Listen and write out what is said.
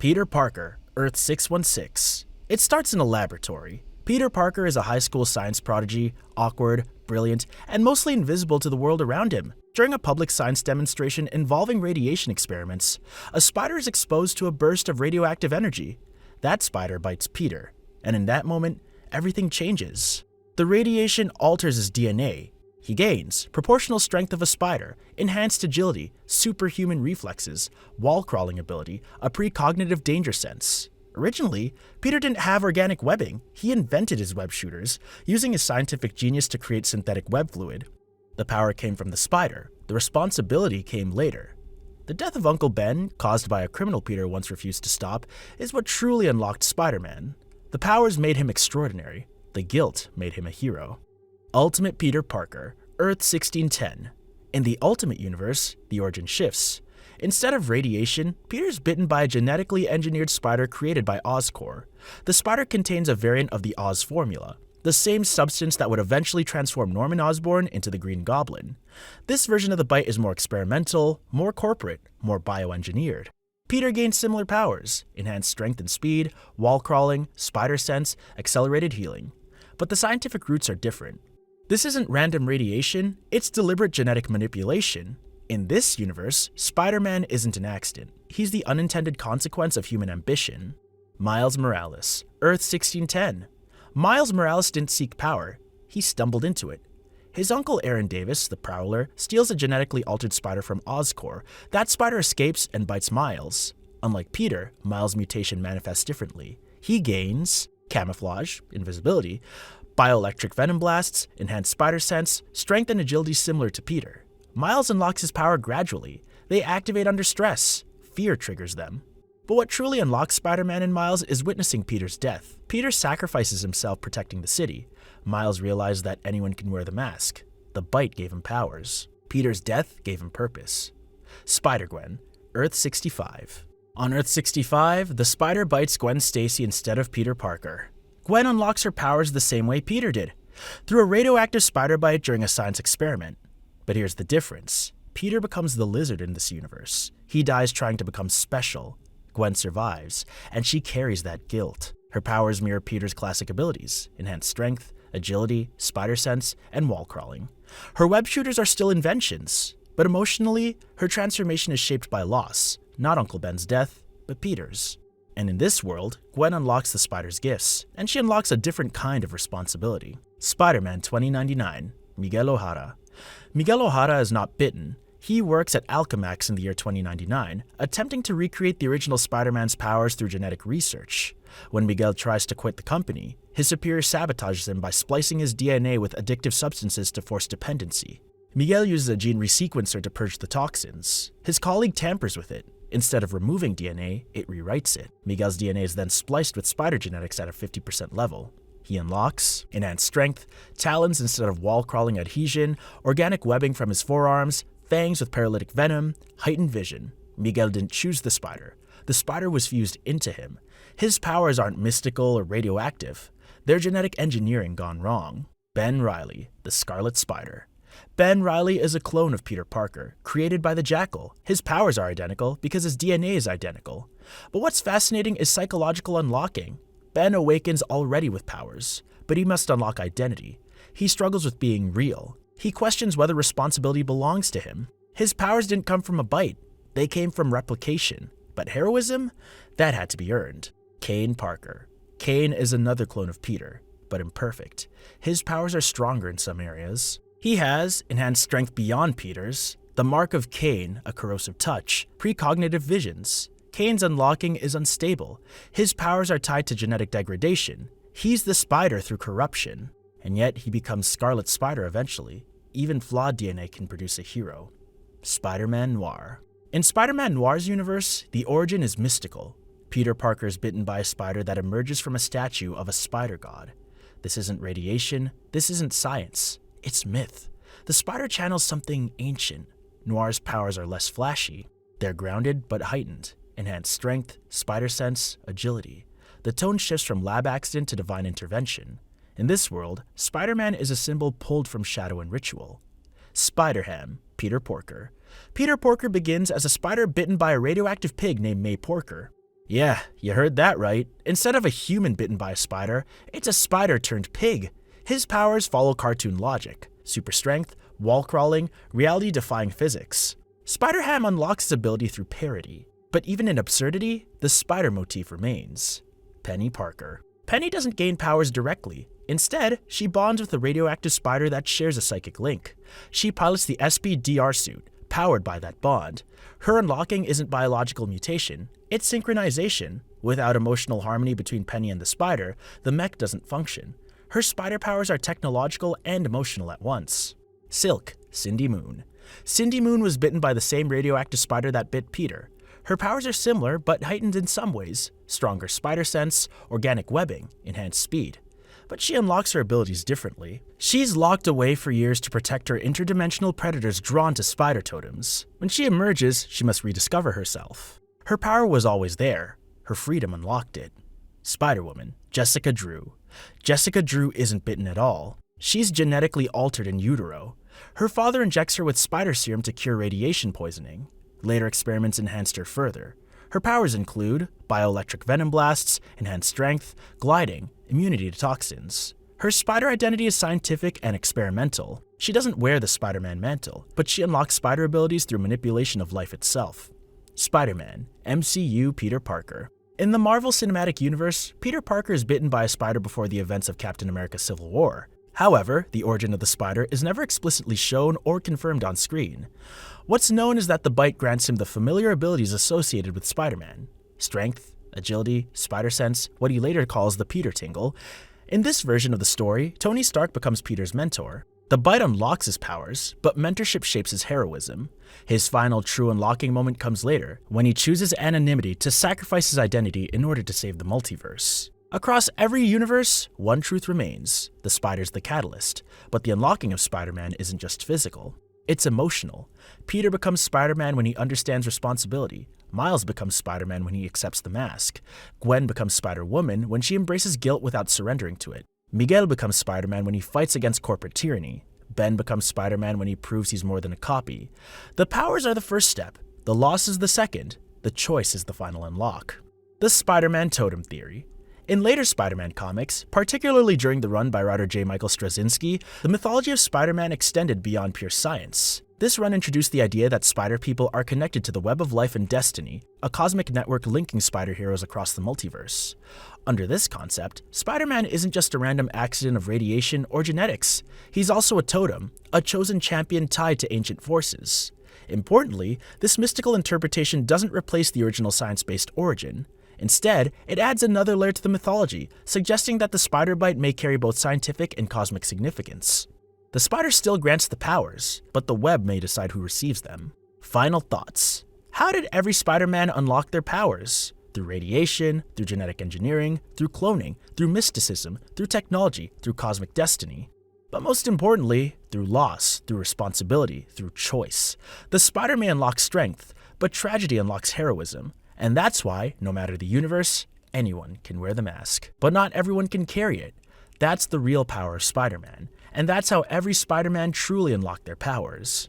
Peter Parker, Earth 616. It starts in a laboratory. Peter Parker is a high school science prodigy, awkward, brilliant, and mostly invisible to the world around him. During a public science demonstration involving radiation experiments, a spider is exposed to a burst of radioactive energy. That spider bites Peter, and in that moment, everything changes. The radiation alters his DNA. He gains proportional strength of a spider, enhanced agility, superhuman reflexes, wall-crawling ability, a precognitive danger sense. Originally, Peter didn't have organic webbing. He invented his web shooters, using his scientific genius to create synthetic web fluid. The power came from the spider. The responsibility came later. The death of Uncle Ben, caused by a criminal Peter once refused to stop, is what truly unlocked Spider-Man. The powers made him extraordinary. The guilt made him a hero. Ultimate Peter Parker, Earth 1610. In the Ultimate Universe, the origin shifts. Instead of radiation, Peter's bitten by a genetically engineered spider created by Oscorp. The spider contains a variant of the Oz formula, the same substance that would eventually transform Norman Osborn into the Green Goblin. This version of the bite is more experimental, more corporate, more bioengineered. Peter gains similar powers: enhanced strength and speed, wall crawling, spider sense, accelerated healing. But the scientific roots are different. This isn't random radiation, it's deliberate genetic manipulation. In this universe, Spider-Man isn't an accident. He's the unintended consequence of human ambition. Miles Morales, Earth 1610. Miles Morales didn't seek power, he stumbled into it. His uncle Aaron Davis, the Prowler, steals a genetically altered spider from Oscorp. That spider escapes and bites Miles. Unlike Peter, Miles' mutation manifests differently. He gains camouflage, invisibility, bioelectric venom blasts, enhanced spider sense, strength and agility similar to Peter. Miles unlocks his power gradually. They activate under stress. Fear triggers them. But what truly unlocks Spider-Man and Miles is witnessing Peter's death. Peter sacrifices himself protecting the city. Miles realized that anyone can wear the mask. The bite gave him powers. Peter's death gave him purpose. Spider-Gwen, Earth 65. On Earth 65, the spider bites Gwen Stacy instead of Peter Parker. Gwen unlocks her powers the same way Peter did, through a radioactive spider bite during a science experiment. But here's the difference. Peter becomes the lizard in this universe. He dies trying to become special. Gwen survives, and she carries that guilt. Her powers mirror Peter's classic abilities: enhanced strength, agility, spider sense, and wall crawling. Her web shooters are still inventions, but emotionally, her transformation is shaped by loss, not Uncle Ben's death, but Peter's. And in this world, Gwen unlocks the spider's gifts, and she unlocks a different kind of responsibility. Spider-Man 2099, Miguel O'Hara. Miguel O'Hara is not bitten. He works at Alchemax in the year 2099, attempting to recreate the original Spider-Man's powers through genetic research. When Miguel tries to quit the company, his superior sabotages him by splicing his DNA with addictive substances to force dependency. Miguel uses a gene resequencer to purge the toxins. His colleague tampers with it. Instead of removing DNA, it rewrites it. Miguel's DNA is then spliced with spider genetics at a 50% level. He unlocks enhanced strength, talons instead of wall-crawling adhesion, organic webbing from his forearms, fangs with paralytic venom, heightened vision. Miguel didn't choose the spider. The spider was fused into him. His powers aren't mystical or radioactive. They're genetic engineering gone wrong. Ben Reilly, the Scarlet Spider. Ben Reilly is a clone of Peter Parker, created by the Jackal. His powers are identical because his DNA is identical. But what's fascinating is psychological unlocking. Ben awakens already with powers, but he must unlock identity. He struggles with being real. He questions whether responsibility belongs to him. His powers didn't come from a bite. They came from replication. But heroism? That had to be earned. Kane Parker. Kane is another clone of Peter, but imperfect. His powers are stronger in some areas. He has enhanced strength beyond Peter's, the mark of Kane, a corrosive touch, precognitive visions. Kane's unlocking is unstable. His powers are tied to genetic degradation. He's the spider through corruption. And yet he becomes Scarlet Spider eventually. Even flawed DNA can produce a hero. Spider-Man Noir. In Spider-Man Noir's universe, the origin is mystical. Peter Parker is bitten by a spider that emerges from a statue of a spider god. This isn't radiation. This isn't science. It's myth. The spider channels something ancient. Noir's powers are less flashy. They're grounded but heightened. Enhanced strength, spider sense, agility. The tone shifts from lab accident to divine intervention. In this world, Spider-Man is a symbol pulled from shadow and ritual. Spider-Ham, Peter Porker. Peter Porker begins as a spider bitten by a radioactive pig named May Porker. Yeah, you heard that right. Instead of a human bitten by a spider, it's a spider turned pig. His powers follow cartoon logic: super strength, wall crawling, reality-defying physics. Spider-Ham unlocks his ability through parody, but even in absurdity, the spider motif remains. Penny Parker. Penny doesn't gain powers directly. Instead, she bonds with a radioactive spider that shares a psychic link. She pilots the SPDR suit, powered by that bond. Her unlocking isn't biological mutation, it's synchronization. Without emotional harmony between Penny and the spider, the mech doesn't function. Her spider powers are technological and emotional at once. Silk, Cindy Moon. Cindy Moon was bitten by the same radioactive spider that bit Peter. Her powers are similar, but heightened in some ways: stronger spider sense, organic webbing, enhanced speed. But she unlocks her abilities differently. She's locked away for years to protect her interdimensional predators drawn to spider totems. When she emerges, she must rediscover herself. Her power was always there. Her freedom unlocked it. Spider-Woman, Jessica Drew. Jessica Drew isn't bitten at all. She's genetically altered in utero. Her father injects her with spider serum to cure radiation poisoning. Later experiments enhanced her further. Her powers include bioelectric venom blasts, enhanced strength, gliding, immunity to toxins. Her spider identity is scientific and experimental. She doesn't wear the Spider-Man mantle, but she unlocks spider abilities through manipulation of life itself. Spider-Man, MCU Peter Parker. In the Marvel Cinematic Universe, Peter Parker is bitten by a spider before the events of Captain America: Civil War. However, the origin of the spider is never explicitly shown or confirmed on screen. What's known is that the bite grants him the familiar abilities associated with Spider-Man: strength, agility, spider sense, what he later calls the Peter Tingle. In this version of the story, Tony Stark becomes Peter's mentor. The bite unlocks his powers, but mentorship shapes his heroism. His final true unlocking moment comes later, when he chooses anonymity to sacrifice his identity in order to save the multiverse. Across every universe, one truth remains: the spider's the catalyst. But the unlocking of Spider-Man isn't just physical, it's emotional. Peter becomes Spider-Man when he understands responsibility. Miles becomes Spider-Man when he accepts the mask. Gwen becomes Spider-Woman when she embraces guilt without surrendering to it. Miguel becomes Spider-Man when he fights against corporate tyranny. Ben becomes Spider-Man when he proves he's more than a copy. The powers are the first step, the loss is the second, the choice is the final unlock. The Spider-Man Totem Theory. In later Spider-Man comics, particularly during the run by writer J. Michael Straczynski, the mythology of Spider-Man extended beyond pure science. This run introduced the idea that spider people are connected to the web of life and destiny, a cosmic network linking spider heroes across the multiverse. Under this concept, Spider-Man isn't just a random accident of radiation or genetics. He's also a totem, a chosen champion tied to ancient forces. Importantly, this mystical interpretation doesn't replace the original science-based origin. Instead, it adds another layer to the mythology, suggesting that the spider bite may carry both scientific and cosmic significance. The spider still grants the powers, but the web may decide who receives them. Final thoughts. How did every Spider-Man unlock their powers? Through radiation, through genetic engineering, through cloning, through mysticism, through technology, through cosmic destiny. But most importantly, through loss, through responsibility, through choice. The spider may unlock strength, but tragedy unlocks heroism. And that's why, no matter the universe, anyone can wear the mask. But not everyone can carry it. That's the real power of Spider-Man. And that's how every Spider-Man truly unlocked their powers.